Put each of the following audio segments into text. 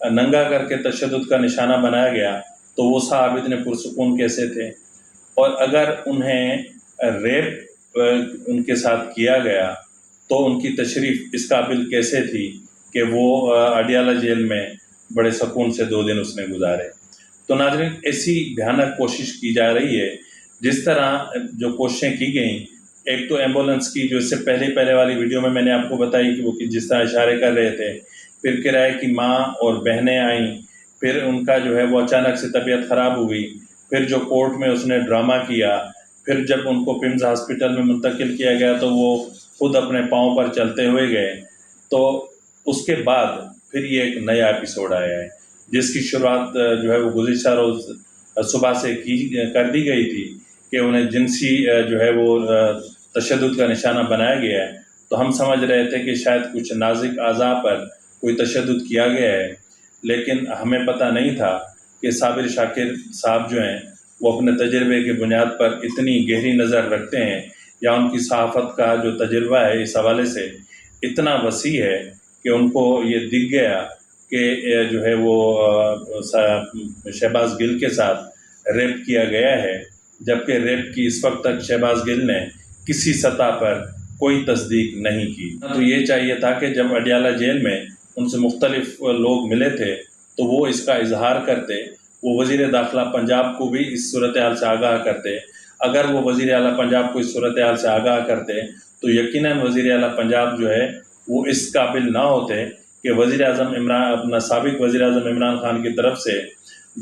ننگا کر کے تشدد کا نشانہ بنایا گیا تو وہ صاحب اتنے پرسکون کیسے تھے؟ اور اگر انہیں ریپ ان کے ساتھ کیا گیا تو ان کی تشریف اس قابل کیسے تھی کہ وہ اڈیالہ جیل میں بڑے سکون سے 2 دن اس نے گزارے؟ تو ناظرین، ایسی بھیانک کوشش کی جا رہی ہے، جس طرح جو کوششیں کی گئیں، ایک تو ایمبولنس کی جو اس سے پہلے والی ویڈیو میں نے آپ کو بتائی کہ وہ جس طرح اشارے کر رہے تھے، پھر کرائے کی ماں اور بہنیں آئیں، پھر ان کا جو ہے وہ اچانک سے طبیعت خراب ہو گئی، پھر جو کورٹ میں اس نے ڈرامہ کیا، پھر جب ان کو پمز ہاسپٹل میں منتقل کیا گیا تو وہ خود اپنے پاؤں پر چلتے ہوئے گئے، تو اس کے بعد پھر یہ ایک نیا ایپیسوڈ آیا ہے جس کی شروعات جو ہے وہ گزشتہ روز صبح سے کر دی گئی تھی کہ انہیں جنسی جو ہے وہ تشدد کا نشانہ بنایا گیا ہے۔ تو ہم سمجھ رہے تھے کہ شاید کچھ نازک اعضاء پر کوئی تشدد کیا گیا ہے، لیکن ہمیں پتہ نہیں تھا کہ صابر شاکر صاحب جو ہیں وہ اپنے تجربے کی بنیاد پر اتنی گہری نظر رکھتے ہیں، یا ان کی صحافت کا جو تجربہ ہے اس حوالے سے اتنا وسیع ہے کہ ان کو یہ دکھ گیا کہ جو ہے وہ شہباز گل کے ساتھ ریپ کیا گیا ہے، جبکہ ریپ کی اس وقت تک شہباز گل نے کسی سطح پر کوئی تصدیق نہیں کی۔ تو یہ چاہیے تھا کہ جب اڈیالہ جیل میں ان سے مختلف لوگ ملے تھے تو وہ اس کا اظہار کرتے، وہ وزیر داخلہ پنجاب کو بھی اس صورتحال سے آگاہ کرتے۔ اگر وہ وزیر اعلیٰ پنجاب کو اس صورتحال سے آگاہ کرتے تو یقیناً وزیر اعلیٰ پنجاب جو ہے وہ اس قابل نہ ہوتے کہ وزیر اعظم اپنا سابق وزیر اعظم عمران خان کی طرف سے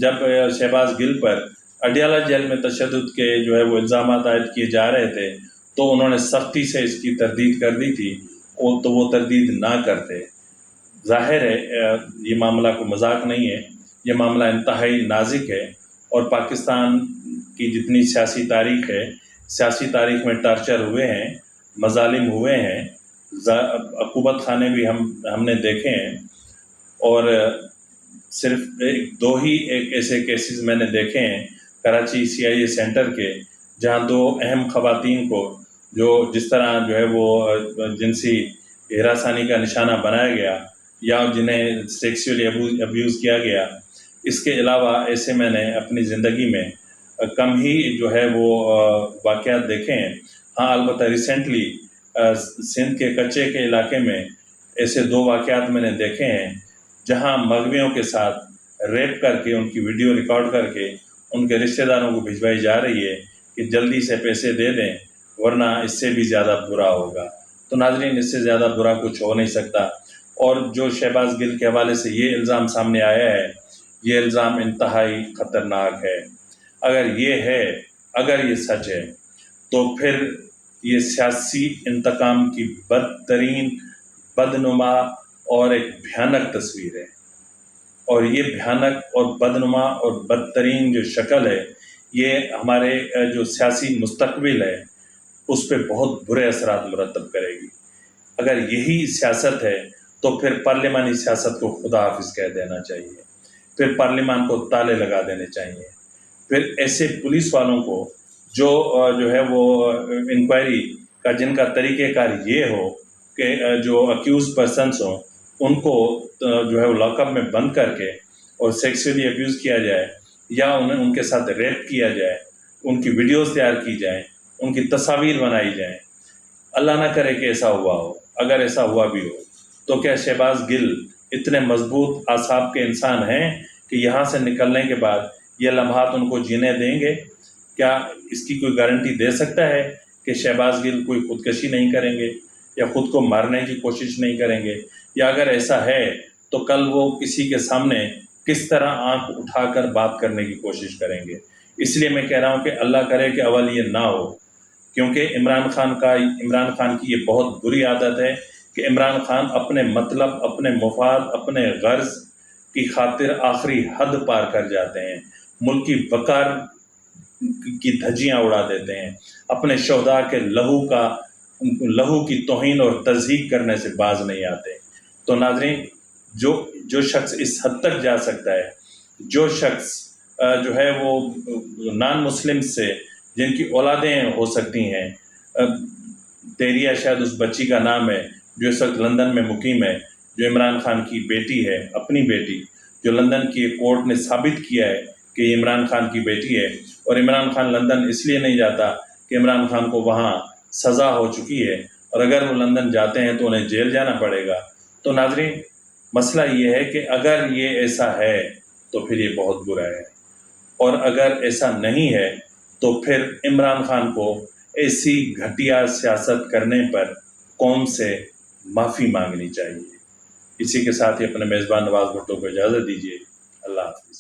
جب شہباز گل پر اڈیالہ جیل میں تشدد کے جو ہے وہ الزامات عائد کیے جا رہے تھے تو انہوں نے سختی سے اس کی تردید کر دی تھی، تو وہ تردید نہ کرتے۔ ظاہر ہے یہ معاملہ کو مذاق نہیں ہے، یہ معاملہ انتہائی نازک ہے، اور پاکستان کی جتنی سیاسی تاریخ ہے، سیاسی تاریخ میں ٹارچر ہوئے ہیں، مظالم ہوئے ہیں، عقوبت خانے بھی ہم نے دیکھے ہیں، اور صرف ایک ایسے کیسز میں نے دیکھے ہیں کراچی CIA سینٹر کے، جہاں 2 اہم خواتین کو جس طرح جو ہے وہ جنسی ہراسانی کا نشانہ بنایا گیا یا جنہیں سیکسولی ابیوز کیا گیا۔ اس کے علاوہ ایسے میں نے اپنی زندگی میں کم ہی جو ہے وہ واقعات دیکھے ہیں۔ ہاں، البتہ ریسنٹلی سندھ کے کچے کے علاقے میں ایسے 2 واقعات میں نے دیکھے ہیں جہاں مغویوں کے ساتھ ریپ کر کے ان کی ویڈیو ریکارڈ کر کے ان کے رشتہ داروں کو بھجوائی جا رہی ہے کہ جلدی سے پیسے دے دیں ورنہ اس سے بھی زیادہ برا ہوگا۔ تو ناظرین، اس سے زیادہ برا کچھ ہو نہیں سکتا، اور جو شہباز گل کے حوالے سے یہ الزام سامنے آیا ہے، یہ الزام انتہائی خطرناک ہے۔ اگر یہ سچ ہے تو پھر یہ سیاسی انتقام کی بدترین، بدنما اور ایک بھیانک تصویر ہے، اور یہ بھیانک اور بدنما اور بدترین جو شکل ہے یہ ہمارے جو سیاسی مستقبل ہے اس پہ بہت برے اثرات مرتب کرے گی۔ اگر یہی سیاست ہے تو پھر پارلیمانی سیاست کو خدا حافظ کہہ دینا چاہیے، پھر پارلیمان کو تالے لگا دینے چاہیے، پھر ایسے پولیس والوں کو جو ہے وہ انکوائری کا جن کا طریقہ کار یہ ہو کہ جو اکیوز پرسنس ہوں ان کو جو ہے وہ لاک اپ میں بند کر کے اور سیکسولی ابیوز کیا جائے، یا ان کے ساتھ ریپ کیا جائے، ان کی ویڈیوز تیار کی جائیں، ان کی تصاویر بنائی جائیں۔ اللہ نہ کرے کہ ایسا ہوا ہو، اگر ایسا ہوا بھی ہو تو کیا شہباز گل اتنے مضبوط اعصاب کے انسان ہیں کہ یہاں سے نکلنے کے بعد یہ لمحات ان کو جینے دیں گے؟ کیا اس کی کوئی گارنٹی دے سکتا ہے کہ شہباز گل کوئی خودکشی نہیں کریں گے یا خود کو مارنے کی کوشش نہیں کریں گے؟ یا اگر ایسا ہے تو کل وہ کسی کے سامنے کس طرح آنکھ اٹھا کر بات کرنے کی کوشش کریں گے؟ اس لیے میں کہہ رہا ہوں کہ اللہ کرے کہ اول یہ نہ ہو، کیونکہ عمران خان کی یہ بہت بری عادت ہے کہ عمران خان اپنے مطلب، اپنے مفاد، اپنے غرض کی خاطر آخری حد پار کر جاتے ہیں، ملک کی وقار کی دھجیاں اڑا دیتے ہیں، اپنے شہداء کے لہو کی توہین اور تضحیک کرنے سے باز نہیں آتے۔ تو ناظرین، جو شخص اس حد تک جا سکتا ہے، جو شخص جو ہے وہ نان مسلم سے جن کی اولادیں ہو سکتی ہیں، تیریا شاید اس بچی کا نام ہے جو اس وقت لندن میں مقیم ہے، جو عمران خان کی بیٹی ہے، اپنی بیٹی، جو لندن کی ایک کورٹ نے ثابت کیا ہے کہ یہ عمران خان کی بیٹی ہے، اور عمران خان لندن اس لیے نہیں جاتا کہ عمران خان کو وہاں سزا ہو چکی ہے، اور اگر وہ لندن جاتے ہیں تو انہیں جیل جانا پڑے گا۔ تو ناظرین، مسئلہ یہ ہے کہ اگر یہ ایسا ہے تو پھر یہ بہت برا ہے، اور اگر ایسا نہیں ہے تو پھر عمران خان کو ایسی گھٹیا سیاست کرنے پر قوم سے معافی مانگنی چاہیے۔ اسی کے ساتھ ہی اپنے میزبان نواز بھٹو کو اجازت دیجیے۔ اللہ حافظ۔